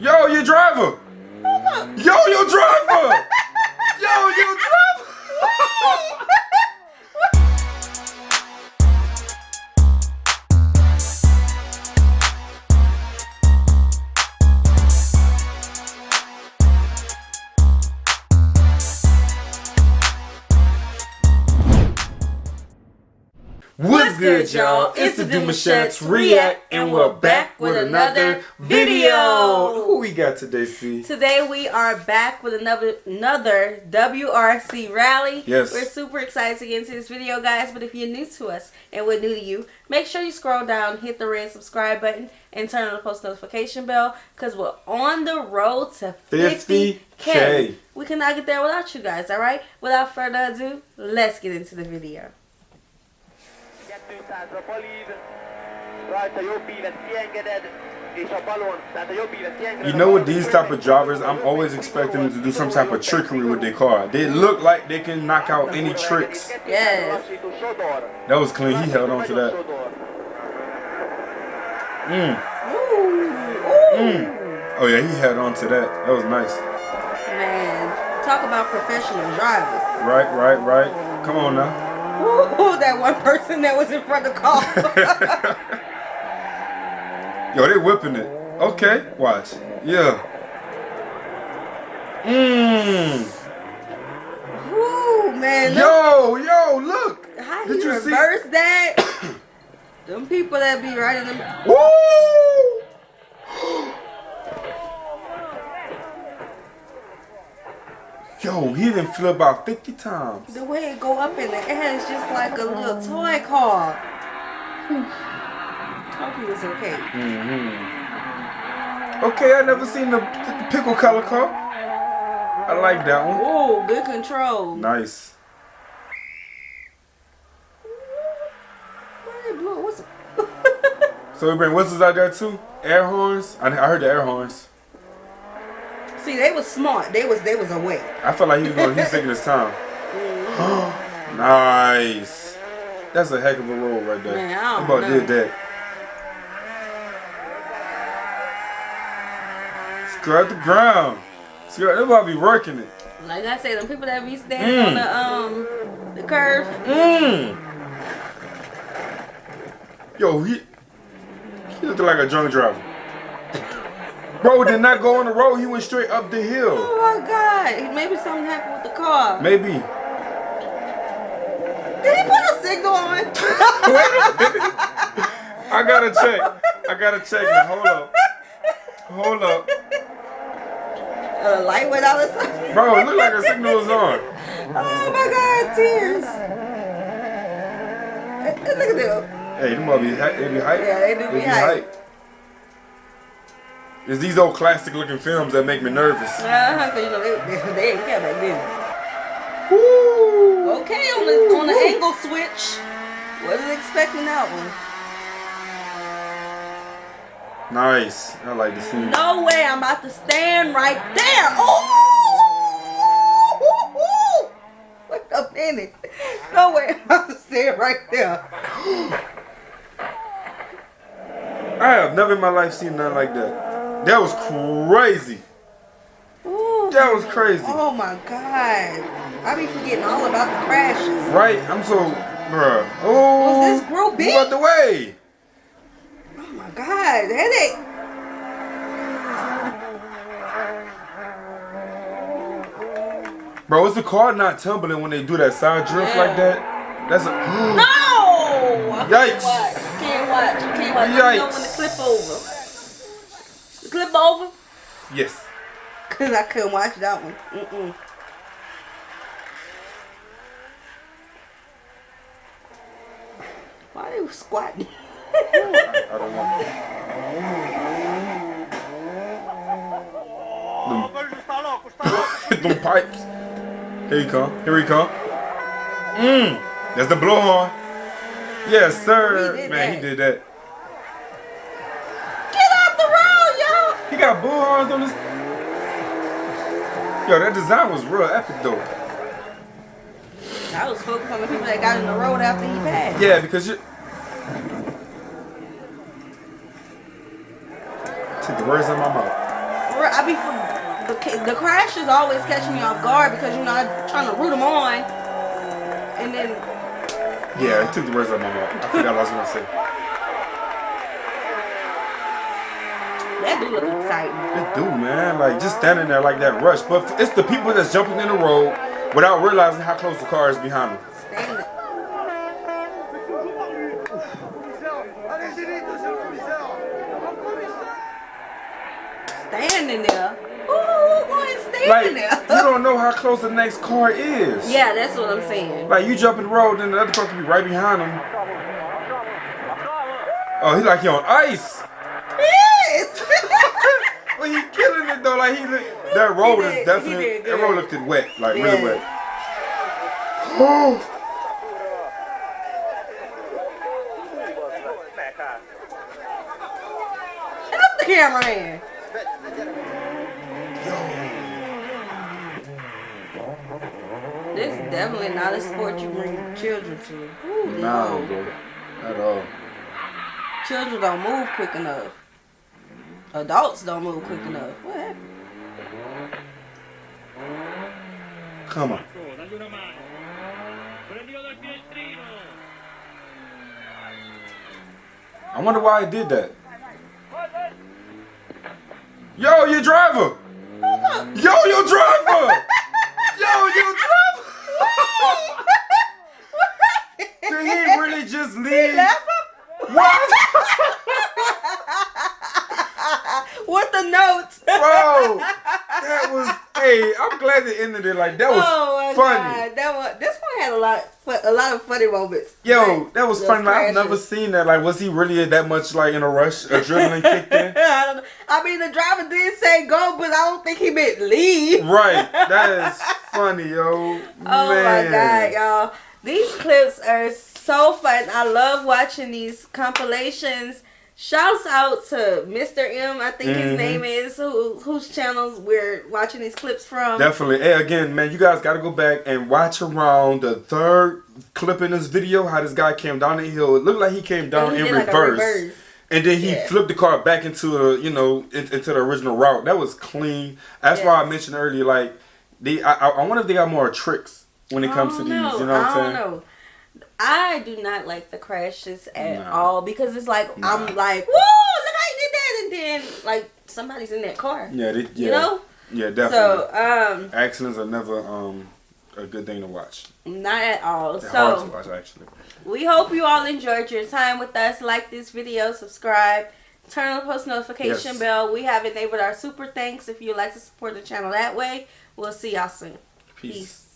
Yo, your driver. Yo, your driver. Yo, your driver. What's good, y'all? It's the Demouchets React, and we're back with another video. Who we got today, C? Today we are back with another WRC rally. Yes. We're super excited to get into this video, guys. But if you're new to us and we're new to you, make sure you scroll down, hit the red subscribe button, and turn on the post notification bell, because we're on the road to 50K. We cannot get there without you guys, all right? Without further ado, let's get into the video. You know, with these type of drivers, I'm always expecting them to do some type of trickery with their car. They look like they can knock out any tricks. Yes. That was clean. He held on to that. Oh yeah, he held on to that. That was nice. Man, talk about professional drivers. Right. Come on now. Ooh, that one person that was in front of the car. Yo, they whipping it. Okay, watch. Yeah. Ooh, man. Look. Yo, look. How Did he you reverse see that? Them people that be right in them. Woo! Yo, he done flew about 50 times. The way it go up in the air is just like a little toy car. Hope he was okay. Okay, I never seen the pickle color car. I like that one. Oh, good control. Nice. Why they blew? What's So we bring whistles out there too? Air horns? I heard the air horns. See, they was smart. They was awake. I felt like he was taking his time. Nice. That's a heck of a roll right there. Man, I don't about know. did that. Scrub the ground. Scrub. They about to be working it. Like I said, them people that be standing on the curve. Yo, he looked like a drunk driver. Bro did not go on the road. He went straight up the hill. Oh my God! Maybe something happened with the car. Maybe. Did he put a signal on? Wait a minute. I gotta check now. Hold up. A light went out or something? Bro, it looked like a signal was on. Oh my God, tears. Look at them. Hey, them must be hype. They be hype. Yeah, they do be hype. It's these old classic looking films that make me nervous. Cause you know they ain't care back then. Woo! Okay, on the angle switch. Wasn't expecting that one. Nice. I like the scene. No way, I'm about to stand right there. Oh! Wait a minute. No way, I'm about to stand right there. I have never in my life seen nothing like that. That was crazy. Ooh. That was crazy. Oh my God. I be forgetting all about the crashes. Right? I'm so, bruh. Oh. Was this GroupB? Move out the way. Oh my God. Headache. Bro, is the car not tumbling when they do that side drift like that? That's a... No! Yikes. Can't watch. Let me know when the clip over. The clip over? Yes. Because I couldn't watch that one. Why they squatting? I don't know. Them pipes. Here he come. That's the blowhorn. Yes, sir. Man, he did that. Get off the road, y'all. He got bullhorns on his... Yo, that design was real epic, though. I was focused on the people that got in the road after he passed. Yeah, because you... Take the words out of my mouth. real, the crashes always catch me off guard because you know I'm trying to root them on, and then yeah, it took the words out of my mouth. I forgot what I was gonna say. That do look exciting. It do, man. Like just standing there like that rush, but it's the people that's jumping in the road without realizing how close the car is behind them. Standing there. Ooh, boy, standing Like, there. you don't know how close the next car is. Yeah, that's what I'm saying. Like, you jump in the road, then the other car could be right behind him. Oh, he like he on ice. Yes. Well, he killing it, though. Like, that road is definitely, that road looked wet. Like, really wet. Oh. Help the cameraman. This is definitely not a sport you bring children to. Ooh, No, bro. At all. Children don't move quick enough. Adults don't move quick enough. What happened? Come on. I wonder why he did that. Yo, your driver! Yo, your driver! Yo, your driver! Did he really just leave? What? With the notes. Bro, that was, hey, I'm glad they ended it like that was funny. God. This one had a lot of funny moments. Yo, that was funny. I've never seen that. Like, was he really that much like in a rush? Adrenaline kicked in? I don't know. I mean, the driver did say go, but I don't think he meant leave. Right. That is funny, yo. Oh my God, y'all. These clips are so fun. I love watching these compilations. Shouts out to Mr. M, I think his name is, whose channels we're watching these clips from. Definitely. Hey, again, man, you guys got to go back and watch around the third clip in this video, how this guy came down the hill. It looked like he came down in reverse. And then he flipped the car back into the, you know, into the original route. That was clean. That's why I mentioned earlier, like, I wonder if they got more tricks when it comes to these. You know what I'm saying? I don't know. I do not like the crashes at all because it's like I'm like, woo, look how you did that, and then like somebody's in that car. Yeah, you know. Yeah, definitely. So accidents are never a good thing to watch. Not at all. They're so hard to watch, actually. We hope you all enjoyed your time with us. Like this video, subscribe, turn on the post notification bell. We have enabled our super thanks if you'd like to support the channel that way. We'll see y'all soon. Peace.